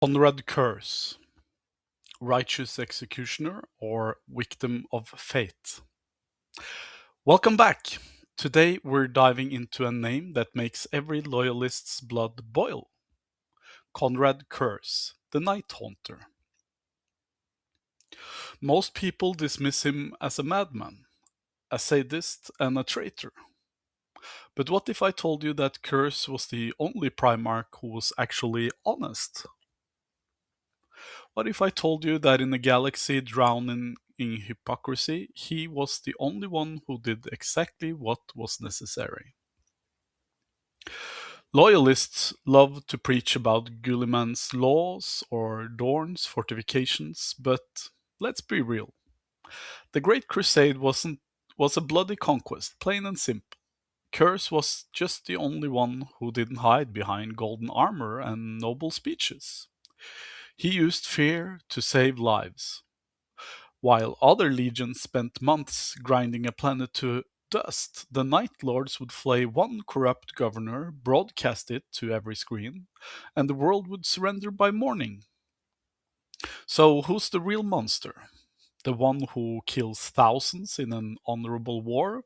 Konrad Curze, righteous executioner or victim of fate. Welcome back. Today we're diving into a name that makes every loyalist's blood boil. Konrad Curze, the Night Haunter. Most people dismiss him as a madman, a sadist, and a traitor. But what if I told you that Curze was the only Primarch who was actually honest? What if I told you that in a galaxy drowning in hypocrisy, he was the only one who did exactly what was necessary? Loyalists love to preach about Gulliman's laws or Dorn's fortifications, but let's be real. The Great Crusade was a bloody conquest, plain and simple. Curse was just the only one who didn't hide behind golden armor and noble speeches. He used fear to save lives. While other legions spent months grinding a planet to dust, the Night Lords would flay one corrupt governor, broadcast it to every screen, and the world would surrender by morning. So, who's the real monster? The one who kills thousands in an honorable war,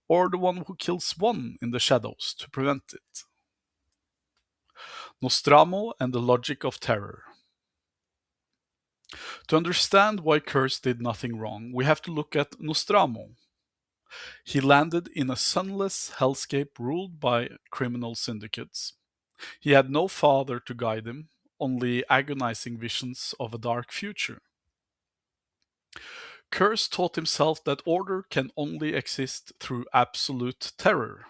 or the one who kills one in the shadows to prevent it? Nostramo and the logic of terror. To understand why Curse did nothing wrong, we have to look at Nostramo. He landed in a sunless hellscape ruled by criminal syndicates. He had no father to guide him, only agonizing visions of a dark future. Curse taught himself that order can only exist through absolute terror.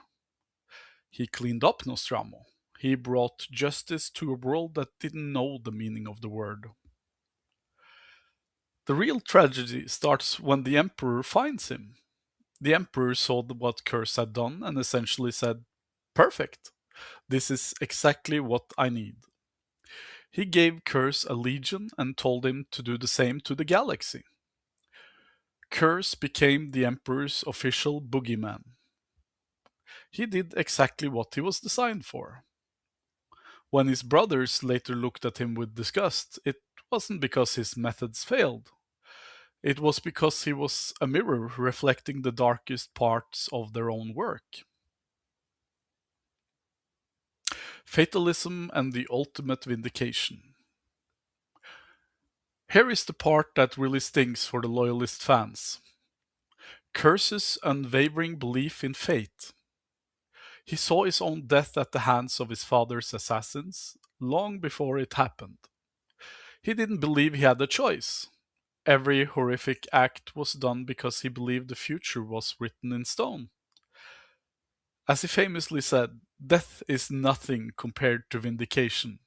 He cleaned up Nostramo. He brought justice to a world that didn't know the meaning of the word. The real tragedy starts when the Emperor finds him. The Emperor saw what Curse had done and essentially said, "Perfect. This is exactly what I need." He gave Curse a legion and told him to do the same to the galaxy. Curse became the Emperor's official boogeyman. He did exactly what he was designed for. When his brothers later looked at him with disgust, it wasn't because his methods failed. It was because he was a mirror reflecting the darkest parts of their own work. Fatalism and the ultimate vindication. Here is the part that really stings for the loyalist fans. Curse's unwavering belief in fate. He saw his own death at the hands of his father's assassins long before it happened. He didn't believe he had a choice. Every horrific act was done because he believed the future was written in stone. As he famously said, death is nothing compared to vindication.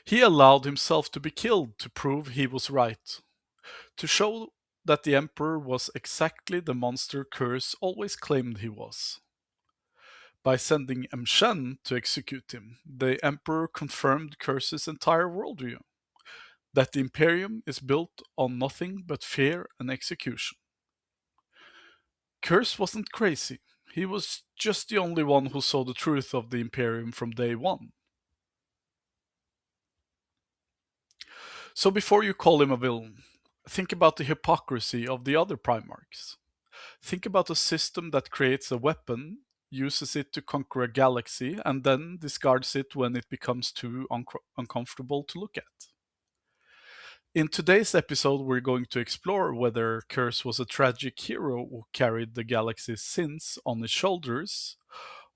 He allowed himself to be killed to prove he was right, to show that the Emperor was exactly the monster Curse always claimed he was. By sending Shen to execute him, the Emperor confirmed Curse's entire worldview, that the Imperium is built on nothing but fear and execution. Curse wasn't crazy. He was just the only one who saw the truth of the Imperium from day one. So before you call him a villain, think about the hypocrisy of the other Primarchs. Think about a system that creates a weapon, uses it to conquer a galaxy, and then discards it when it becomes too uncomfortable to look at. In today's episode, we're going to explore whether Curse was a tragic hero who carried the galaxy's sins on his shoulders,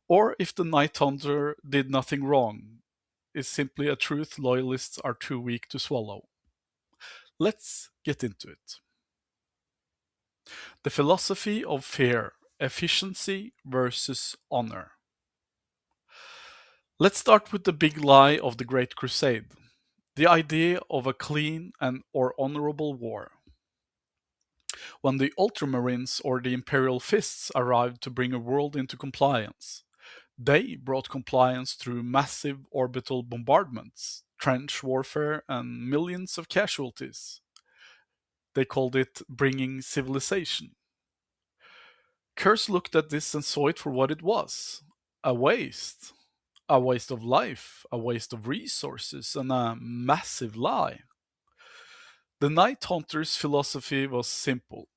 or if the Night Hunter did nothing wrong, is simply a truth loyalists are too weak to swallow. Let's get into it. The philosophy of fear, efficiency versus honor. Let's start with the big lie of the Great Crusade, the idea of a clean and or honorable war. When the Ultramarines or the Imperial Fists arrived to bring a world into compliance, they brought compliance through massive orbital bombardments, trench warfare, and millions of casualties. They called it bringing civilization. Curse looked at this and saw it for what it was, a waste. A waste of life, a waste of resources, and a massive lie. The Night Hunter's philosophy was simple.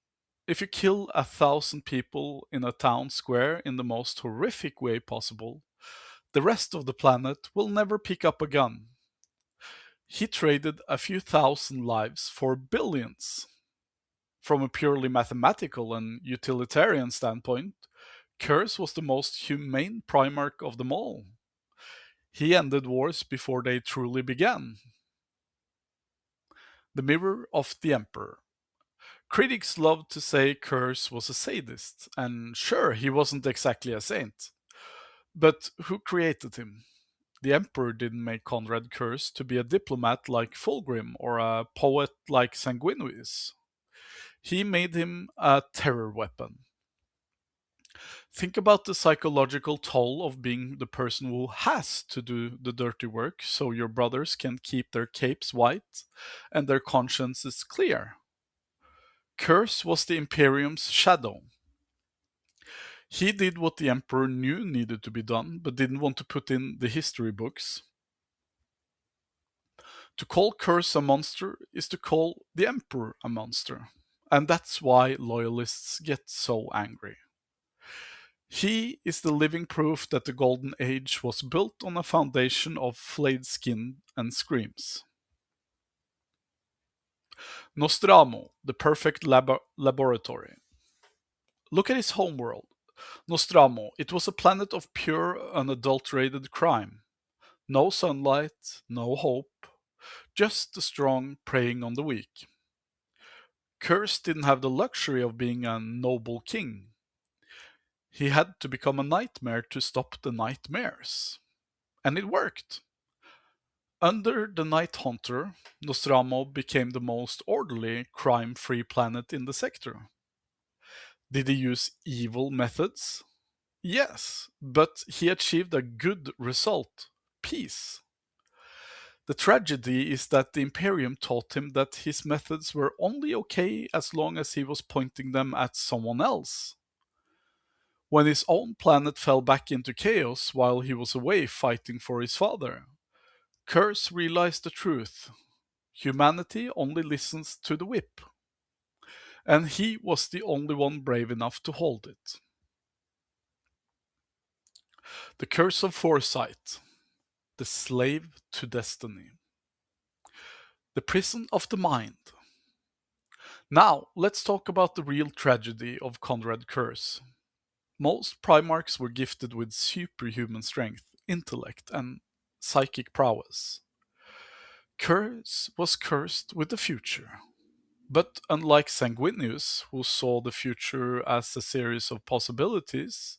If you kill 1,000 people in a town square in the most horrific way possible, the rest of the planet will never pick up a gun. He traded a few thousand lives for billions. From a purely mathematical and utilitarian standpoint, Curse was the most humane Primarch of them all. He ended wars before they truly began. The Mirror of the Emperor. Critics loved to say Curse was a sadist, and sure, he wasn't exactly a saint. But who created him? The Emperor didn't make Konrad Curze to be a diplomat like Fulgrim or a poet like Sanguinius. He made him a terror weapon. Think about the psychological toll of being the person who has to do the dirty work so your brothers can keep their capes white and their consciences clear. Curse was the Imperium's shadow. He did what the Emperor knew needed to be done, but didn't want to put in the history books. To call Curse a monster is to call the Emperor a monster. And that's why loyalists get so angry. He is the living proof that the Golden Age was built on a foundation of flayed skin and screams. Nostramo, the perfect laboratory. Look at his homeworld. Nostramo, it was a planet of pure, unadulterated crime. No sunlight, no hope, just the strong preying on the weak. Curse didn't have the luxury of being a noble king. He had to become a nightmare to stop the nightmares. And it worked. Under the Night Hunter, Nostramo became the most orderly, crime-free planet in the sector. Did he use evil methods? Yes, but he achieved a good result: peace. The tragedy is that the Imperium taught him that his methods were only okay as long as he was pointing them at someone else. When his own planet fell back into chaos while he was away fighting for his father, Curse realized the truth. Humanity only listens to the whip. And he was the only one brave enough to hold it. The Curse of Foresight. The Slave to Destiny. The Prison of the Mind. Now, let's talk about the real tragedy of Konrad Curze. Most Primarchs were gifted with superhuman strength, intellect, and psychic prowess. Curze was cursed with the future. But unlike Sanguinius, who saw the future as a series of possibilities,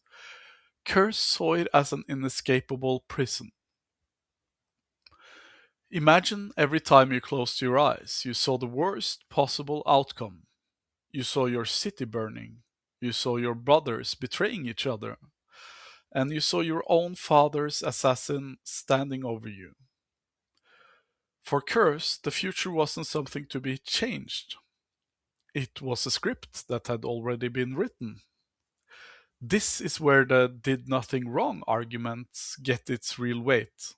Curze saw it as an inescapable prison. Imagine every time you closed your eyes, you saw the worst possible outcome. You saw your city burning, you saw your brothers betraying each other, and you saw your own father's assassin standing over you. For Curse, the future wasn't something to be changed. It was a script that had already been written. This is where the did nothing wrong arguments get its real weight.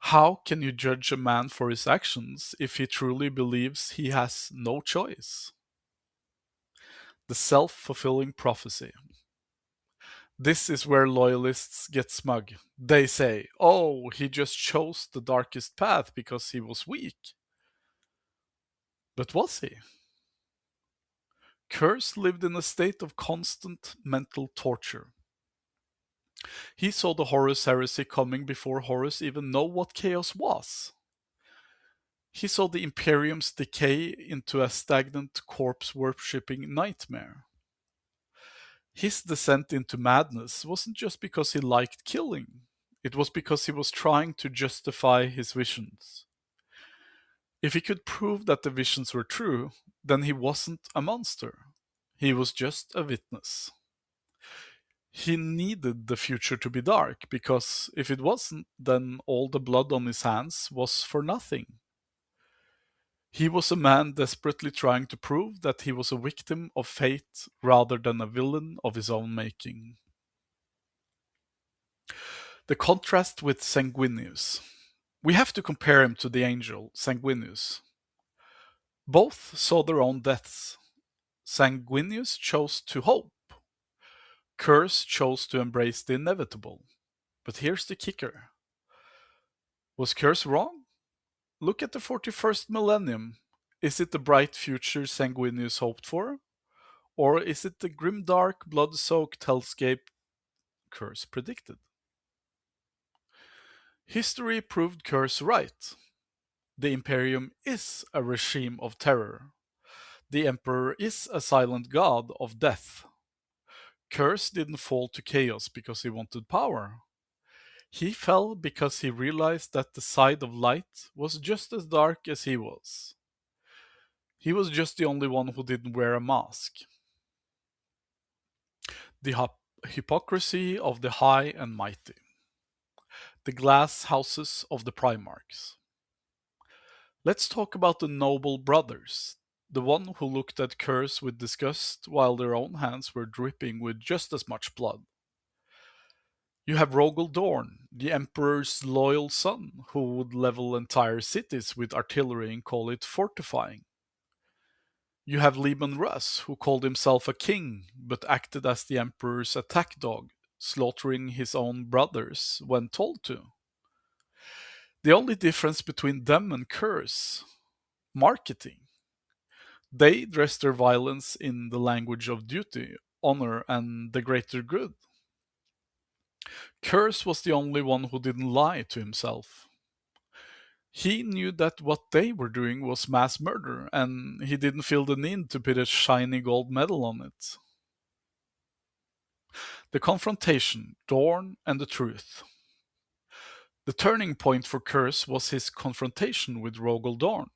How can you judge a man for his actions if he truly believes he has no choice? The self-fulfilling prophecy. This is where loyalists get smug. They say, oh, he just chose the darkest path because he was weak. But was he? Curse lived in a state of constant mental torture. He saw the Horus heresy coming before Horus even knew what chaos was. He saw the Imperium's decay into a stagnant corpse-worshipping nightmare. His descent into madness wasn't just because he liked killing. It was because he was trying to justify his visions. If he could prove that the visions were true, then he wasn't a monster. He was just a witness. He needed the future to be dark, because if it wasn't, then all the blood on his hands was for nothing. He was a man desperately trying to prove that he was a victim of fate rather than a villain of his own making. The contrast with Sanguinius. We have to compare him to the angel, Sanguinius. Both saw their own deaths. Sanguinius chose to hope. Curse chose to embrace the inevitable. But here's the kicker. Was Curse wrong? Look at the 41st millennium. Is it the bright future Sanguinius hoped for? Or is it the grimdark, blood-soaked hellscape Curse predicted? History proved Curse right. The Imperium is a regime of terror. The Emperor is a silent god of death. Curse didn't fall to chaos because he wanted power. He fell because he realized that the side of light was just as dark as he was. He was just the only one who didn't wear a mask. The hypocrisy of the high and mighty. The glass houses of the Primarchs. Let's talk about the noble brothers, the one who looked at Curse with disgust while their own hands were dripping with just as much blood. You have Rogel Dorn, the Emperor's loyal son, who would level entire cities with artillery and call it fortifying. You have Leman Russ, who called himself a king, but acted as the Emperor's attack dog, slaughtering his own brothers when told to. The only difference between them and Curse: marketing. They dress their violence in the language of duty, honor, and the greater good. Curse was the only one who didn't lie to himself. He knew that what they were doing was mass murder, and he didn't feel the need to put a shiny gold medal on it. The confrontation, Dorn and the truth. The turning point for Curse was his confrontation with Rogel Dorn.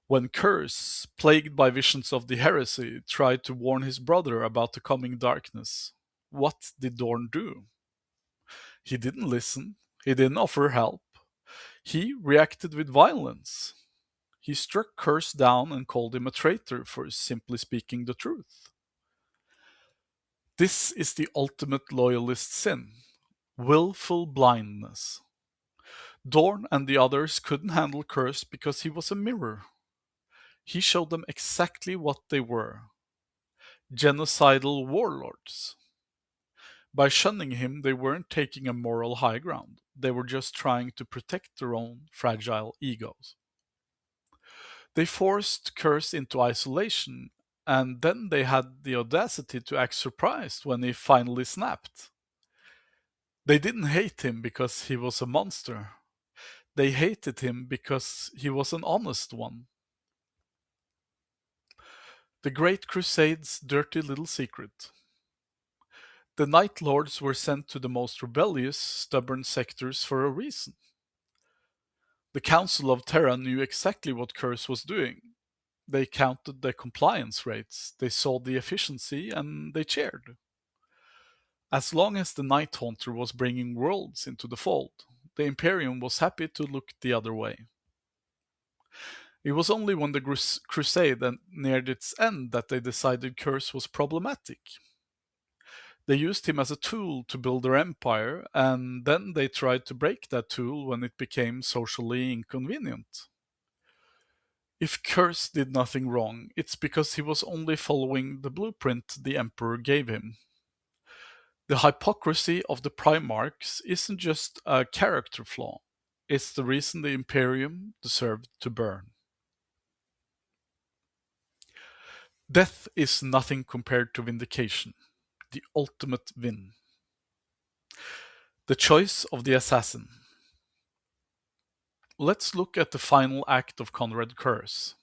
When Curse, plagued by visions of the heresy, tried to warn his brother about the coming darkness, what did Dorn do? He didn't listen. He didn't offer help. He reacted with violence. He struck Curse down and called him a traitor for simply speaking the truth. This is the ultimate loyalist sin: willful blindness. Dorn and the others couldn't handle Curse because he was a mirror. He showed them exactly what they were: genocidal warlords. By shunning him, they weren't taking a moral high ground. They were just trying to protect their own fragile egos. They forced Curse into isolation, and then they had the audacity to act surprised when he finally snapped. They didn't hate him because he was a monster. They hated him because he was an honest one. The Great Crusade's dirty little secret. The Night Lords were sent to the most rebellious, stubborn sectors for a reason. The Council of Terra knew exactly what Curse was doing. They counted the compliance rates, they saw the efficiency, and they cheered. As long as the Night Haunter was bringing worlds into the fold, the Imperium was happy to look the other way. It was only when the Crusade neared its end that they decided Curse was problematic. They used him as a tool to build their empire, and then they tried to break that tool when it became socially inconvenient. If Curse did nothing wrong, it's because he was only following the blueprint the Emperor gave him. The hypocrisy of the Primarchs isn't just a character flaw, it's the reason the Imperium deserved to burn. Death is nothing compared to vindication, the ultimate win. The choice of the assassin. Let's look at the final act of Konrad Curze.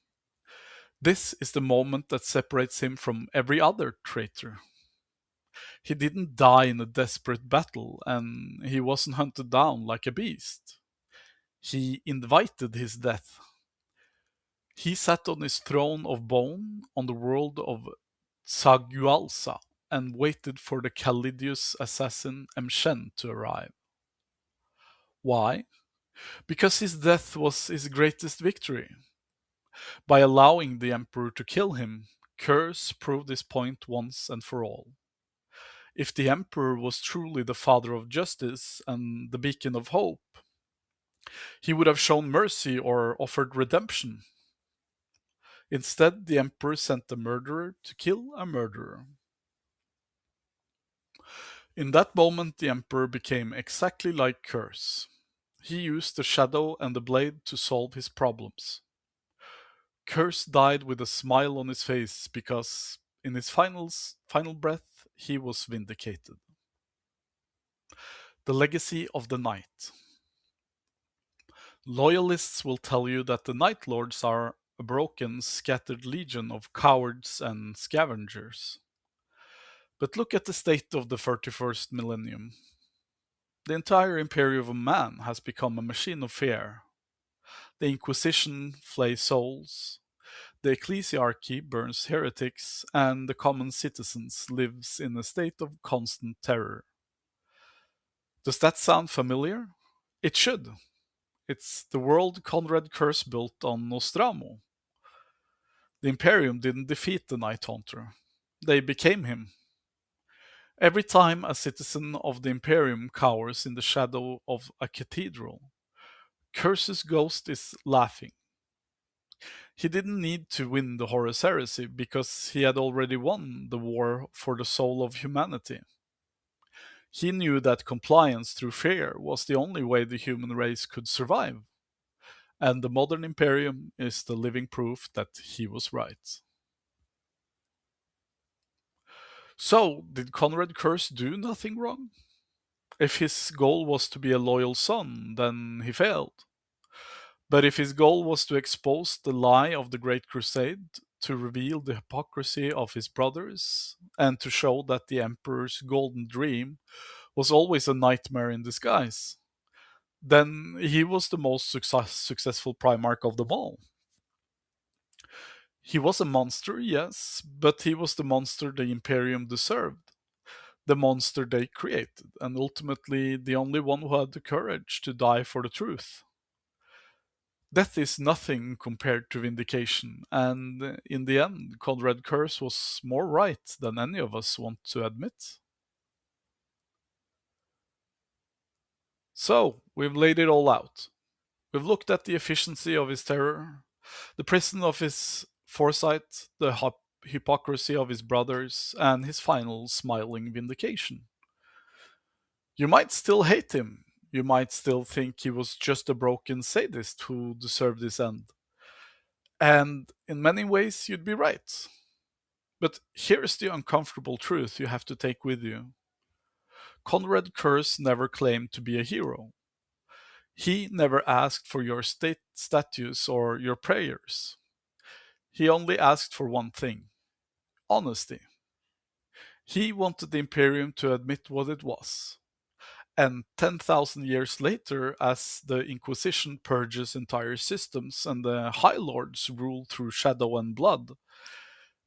This is the moment that separates him from every other traitor. He didn't die in a desperate battle, and he wasn't hunted down like a beast. He invited his death. He sat on his throne of bone on the world of Tsagualsa and waited for the Calidius assassin Mshen to arrive. Why? Because his death was his greatest victory. By allowing the Emperor to kill him, Curse proved his point once and for all. If the emperor was truly the father of justice and the beacon of hope, he would have shown mercy or offered redemption. Instead, the emperor sent a murderer to kill a murderer. In that moment, the emperor became exactly like Curse. He used the shadow and the blade to solve his problems. Curse died with a smile on his face because, in his final breath, he was vindicated. The legacy of the Knight. Loyalists will tell you that the Night Lords are a broken, scattered legion of cowards and scavengers. But look at the state of the 31st millennium. The entire Imperium of man has become a machine of fear. The Inquisition flays souls, the ecclesiarchy burns heretics, and the common citizens lives in a state of constant terror. Does that sound familiar? It should. It's the world Konrad Curze built on Nostramo. The Imperium didn't defeat the Night Haunter. They became him. Every time a citizen of the Imperium cowers in the shadow of a cathedral, Curse's ghost is laughing. He didn't need to win the Horus Heresy because he had already won the war for the soul of humanity. He knew that compliance through fear was the only way the human race could survive, and the modern Imperium is the living proof that he was right. So, did Konrad Curze do nothing wrong? If his goal was to be a loyal son, then he failed. But if his goal was to expose the lie of the Great Crusade, to reveal the hypocrisy of his brothers, and to show that the Emperor's golden dream was always a nightmare in disguise, then he was the most successful Primarch of them all. He was a monster, yes, but he was the monster the Imperium deserved, the monster they created, and ultimately the only one who had the courage to die for the truth. Death is nothing compared to vindication, and in the end, Konrad Curze was more right than any of us want to admit. So, we've laid it all out. We've looked at the efficiency of his terror, the prison of his foresight, the hypocrisy of his brothers, and his final smiling vindication. You might still hate him. You might still think he was just a broken sadist who deserved his end. And in many ways, you'd be right. But here's the uncomfortable truth you have to take with you. Konrad Curze never claimed to be a hero. He never asked for your state statues or your prayers. He only asked for one thing: honesty. He wanted the Imperium to admit what it was. And 10,000 years later, as the Inquisition purges entire systems and the High Lords rule through shadow and blood,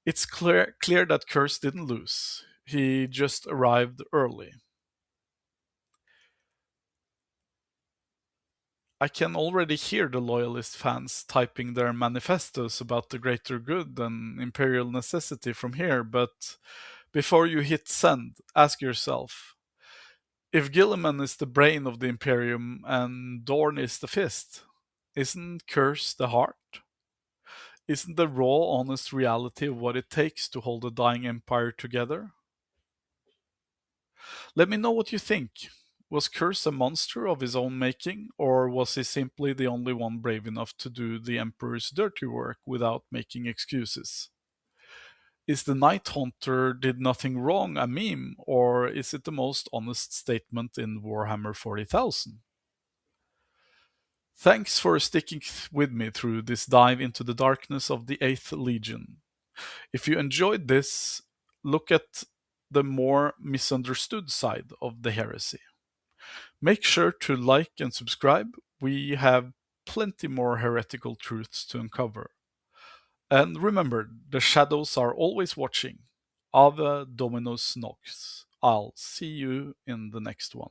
it's clear that Curze didn't lose. He just arrived early. I can already hear the loyalist fans typing their manifestos about the greater good and imperial necessity from here, but before you hit send, ask yourself, if Gilliman is the brain of the Imperium and Dorn is the fist, isn't Curse the heart? Isn't the raw, honest reality of what it takes to hold a dying empire together? Let me know what you think. Was Curse a monster of his own making, or was he simply the only one brave enough to do the Emperor's dirty work without making excuses? Is the Night Haunter did nothing wrong a meme, or is it the most honest statement in Warhammer 40,000? Thanks for sticking with me through this dive into the darkness of the 8th Legion. If you enjoyed this, look at the more misunderstood side of the heresy. Make sure to like and subscribe. We have plenty more heretical truths to uncover. And remember, the shadows are always watching. Ave Dominus Nox. I'll see you in the next one.